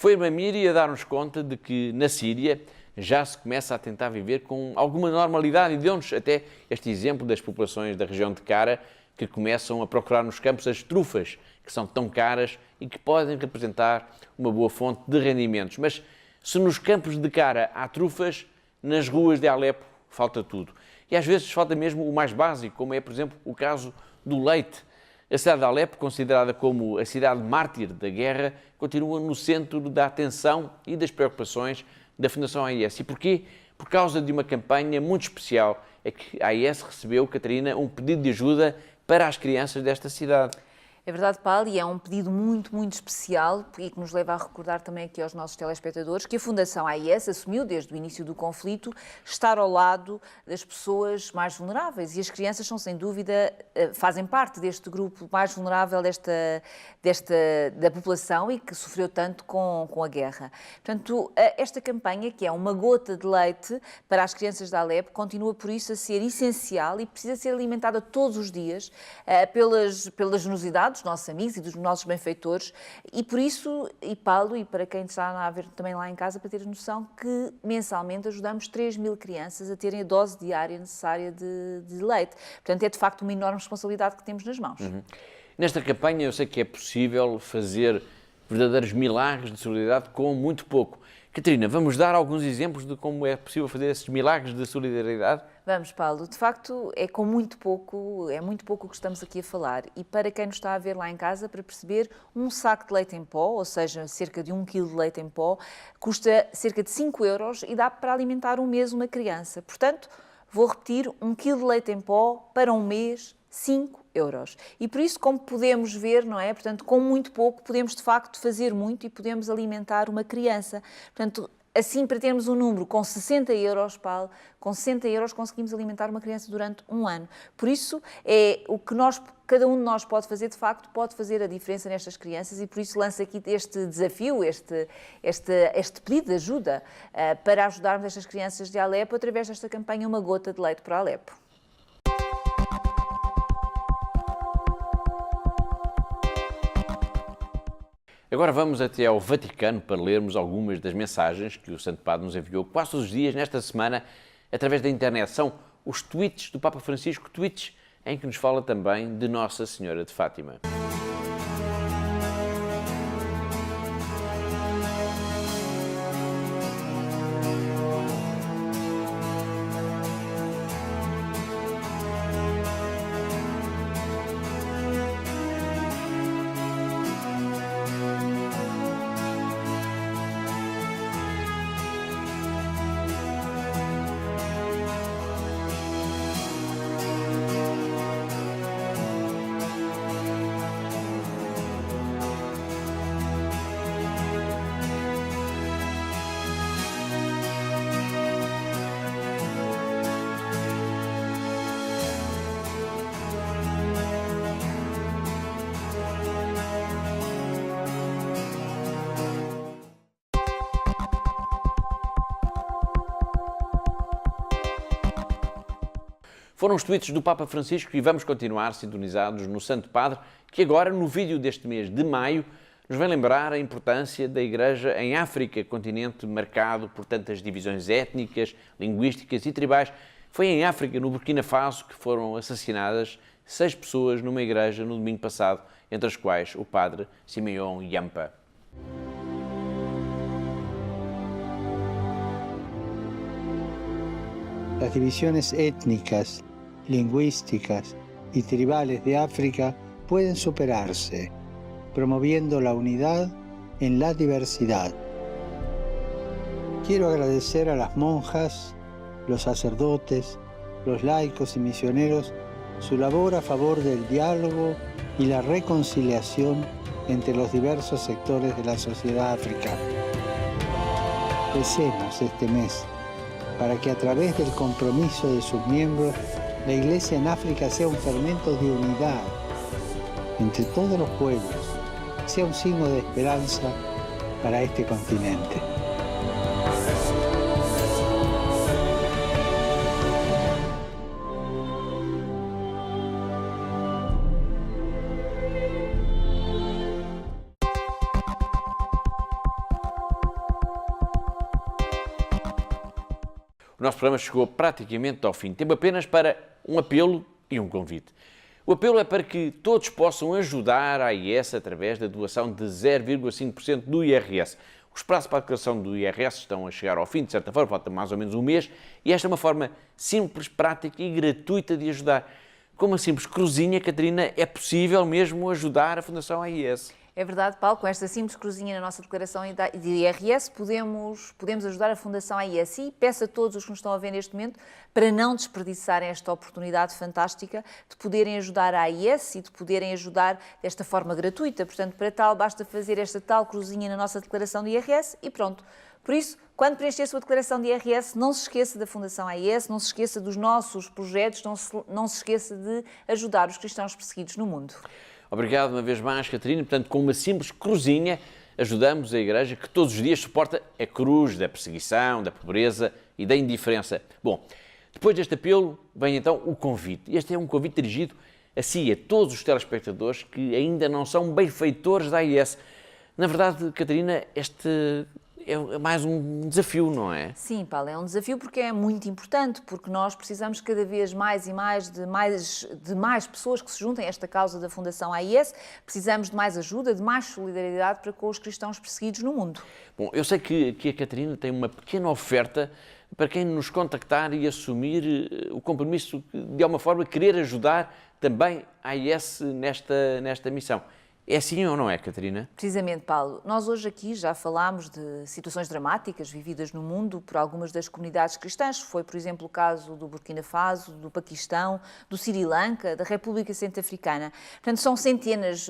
S1: Foi a irmã Miri a dar-nos conta de que na Síria já se começa a tentar viver com alguma normalidade e deu-nos até este exemplo das populações da região de Cara que começam a procurar nos campos as trufas, que são tão caras e que podem representar uma boa fonte de rendimentos. Mas se nos campos de Cara há trufas, nas ruas de Alepo falta tudo. E às vezes falta mesmo o mais básico, como é, por exemplo, o caso do leite. A cidade de Alepo, considerada como a cidade mártir da guerra, continua no centro da atenção e das preocupações da Fundação AIS. E porquê? Por causa de uma campanha muito especial. É que a AIS recebeu, Catarina, um pedido de ajuda para as crianças desta cidade.
S2: É verdade, Paulo, e é um pedido muito, muito especial e que nos leva a recordar também aqui aos nossos telespectadores que a Fundação AIS assumiu desde o início do conflito estar ao lado das pessoas mais vulneráveis e as crianças são, sem dúvida, fazem parte deste grupo mais vulnerável da população e que sofreu tanto com a guerra. Portanto, esta campanha, que é uma gota de leite para as crianças de Alepo, continua por isso a ser essencial e precisa ser alimentada todos os dias pela generosidade dos nossos amigos e dos nossos benfeitores e por isso, e Paulo, e para quem está a ver também lá em casa, para ter noção que mensalmente ajudamos 3.000 crianças a terem a dose diária necessária de leite. Portanto, é de facto uma enorme responsabilidade que temos nas mãos.
S1: Nesta campanha eu sei que é possível fazer verdadeiros milagres de solidariedade com muito pouco. Catarina, vamos dar alguns exemplos de como é possível fazer esses milagres de solidariedade?
S2: Vamos, Paulo. De facto, é muito pouco o que estamos aqui a falar. E para quem nos está a ver lá em casa, para perceber, um saco de leite em pó, ou seja, cerca de 1 kg de leite em pó, custa cerca de 5 euros e dá para alimentar um mês uma criança. Portanto, vou repetir, 1 kg de leite em pó para um mês, 5 euros. E por isso, como podemos ver, não é? Portanto, com muito pouco, podemos de facto fazer muito e podemos alimentar uma criança. Portanto, assim, para termos um número com 60 euros, Paulo, com 60 euros conseguimos alimentar uma criança durante um ano. Por isso, é o que cada um de nós pode fazer, de facto, pode fazer a diferença nestas crianças e por isso lanço aqui este desafio, este pedido de ajuda para ajudarmos estas crianças de Alepo através desta campanha Uma Gota de Leite para Alepo.
S1: Agora vamos até ao Vaticano para lermos algumas das mensagens que o Santo Padre nos enviou quase todos os dias nesta semana através da internet. São os tweets do Papa Francisco, tweets em que nos fala também de Nossa Senhora de Fátima. Foram os tweets do Papa Francisco e vamos continuar sintonizados no Santo Padre, que agora, no vídeo deste mês de maio, nos vem lembrar a importância da Igreja em África, continente marcado por tantas divisões étnicas, linguísticas e tribais. Foi em África, no Burkina Faso, que foram assassinadas 6 pessoas numa igreja no domingo passado, entre as quais o padre Simeon Yampa.
S15: Las divisiones étnicas, lingüísticas y tribales de África pueden superarse, promoviendo la unidad en la diversidad. Quiero agradecer a las monjas, los sacerdotes, los laicos y misioneros su labor a favor del diálogo y la reconciliación entre los diversos sectores de la sociedad africana. Recemos este mes para que a través del compromiso de sus miembros, la Iglesia en África sea un fermento de unidad entre todos los pueblos, sea un signo de esperanza para este continente.
S1: O nosso programa chegou praticamente ao fim. Tempo apenas para um apelo e um convite. O apelo é para que todos possam ajudar a AIS através da doação de 0,5% do IRS. Os prazos para a declaração do IRS estão a chegar ao fim, de certa forma, falta mais ou menos um mês, e esta é uma forma simples, prática e gratuita de ajudar. Com uma simples cruzinha, Catarina, é possível mesmo ajudar a Fundação AIS.
S2: É verdade, Paulo, com esta simples cruzinha na nossa declaração de IRS podemos ajudar a Fundação AIS e peço a todos os que nos estão a ver neste momento para não desperdiçarem esta oportunidade fantástica de poderem ajudar a AIS e de poderem ajudar desta forma gratuita. Portanto, para tal, basta fazer esta tal cruzinha na nossa declaração de IRS e pronto. Por isso, quando preencher a sua declaração de IRS, não se esqueça da Fundação AIS, não se esqueça dos nossos projetos, não se esqueça de ajudar os cristãos perseguidos no mundo.
S1: Obrigado uma vez mais, Catarina. Portanto, com uma simples cruzinha, ajudamos a Igreja que todos os dias suporta a cruz da perseguição, da pobreza e da indiferença. Bom, depois deste apelo, vem então o convite. Este é um convite dirigido a si, a todos os telespectadores que ainda não são benfeitores da AIS. Na verdade, Catarina, este é mais um desafio, não é?
S2: Sim, Paulo, é um desafio porque é muito importante, porque nós precisamos cada vez mais e mais de mais pessoas que se juntem a esta causa da Fundação AIS, precisamos de mais ajuda, de mais solidariedade para com os cristãos perseguidos no mundo.
S1: Bom, eu sei que a Catarina tem uma pequena oferta para quem nos contactar e assumir o compromisso de alguma forma querer ajudar também a AIS nesta missão. É assim ou não é, Catarina?
S2: Precisamente, Paulo. Nós hoje aqui já falámos de situações dramáticas vividas no mundo por algumas das comunidades cristãs. Foi, por exemplo, o caso do Burkina Faso, do Paquistão, do Sri Lanka, da República Centro-Africana. Portanto, são centenas,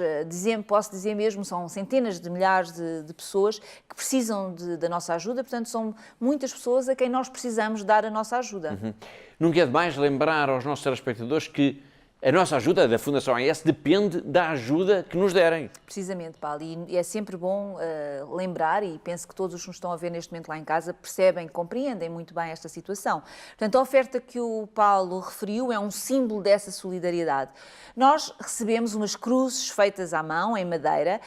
S2: posso dizer mesmo, são centenas de milhares de pessoas que precisam da nossa ajuda. Portanto, são muitas pessoas a quem nós precisamos dar a nossa ajuda.
S1: Nunca é demais lembrar aos nossos telespectadores que a nossa ajuda da Fundação AIS depende da ajuda que nos derem.
S2: Precisamente, Paulo, e é sempre bom lembrar, e penso que todos os que nos estão a ver neste momento lá em casa percebem, compreendem muito bem esta situação. Portanto, a oferta que o Paulo referiu é um símbolo dessa solidariedade. Nós recebemos umas cruzes feitas à mão, em madeira,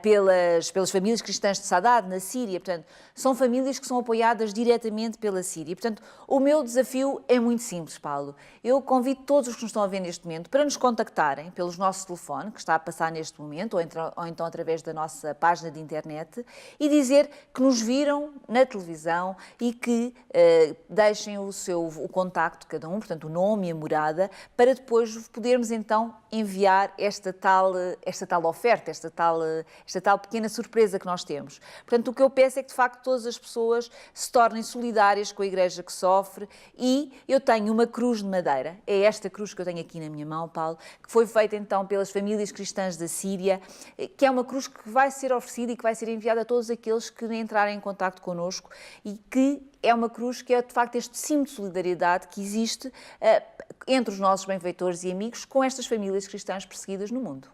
S2: pelas famílias cristãs de Sadat, na Síria. Portanto, são famílias que são apoiadas diretamente pela Síria. Portanto, o meu desafio é muito simples, Paulo. Eu convido todos os que nos estão a ver neste momento para nos contactarem pelos nossos telefones, que está a passar neste momento, ou então através da nossa página de internet, e dizer que nos viram na televisão e que deixem o contacto de cada um, portanto o nome e a morada, para depois podermos então enviar esta tal oferta, esta tal pequena surpresa que nós temos. Portanto, o que eu peço é que de facto todas as pessoas se tornem solidárias com a Igreja que sofre, e eu tenho uma cruz de madeira, é esta cruz que eu tenho aqui na minha mão, Paulo, que foi feita então pelas famílias cristãs da Síria, que é uma cruz que vai ser oferecida e que vai ser enviada a todos aqueles que entrarem em contacto connosco, e que é uma cruz que é de facto este símbolo de solidariedade que existe entre os nossos benfeitores e amigos com estas famílias cristãs perseguidas no mundo.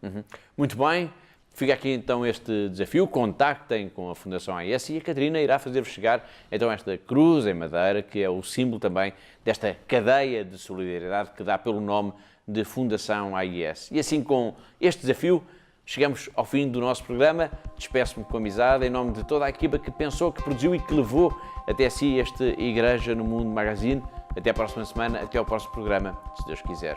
S1: Muito bem. Fica aqui então este desafio, contactem com a Fundação AIS e a Catarina irá fazer-vos chegar então esta cruz em madeira, que é o símbolo também desta cadeia de solidariedade que dá pelo nome de Fundação AIS. E assim, com este desafio, Chegamos ao fim do nosso programa. Despeço-me com amizade em nome de toda a equipa que pensou, que produziu e que levou até si este Igreja no Mundo Magazine. Até a próxima semana, até ao próximo programa, se Deus quiser.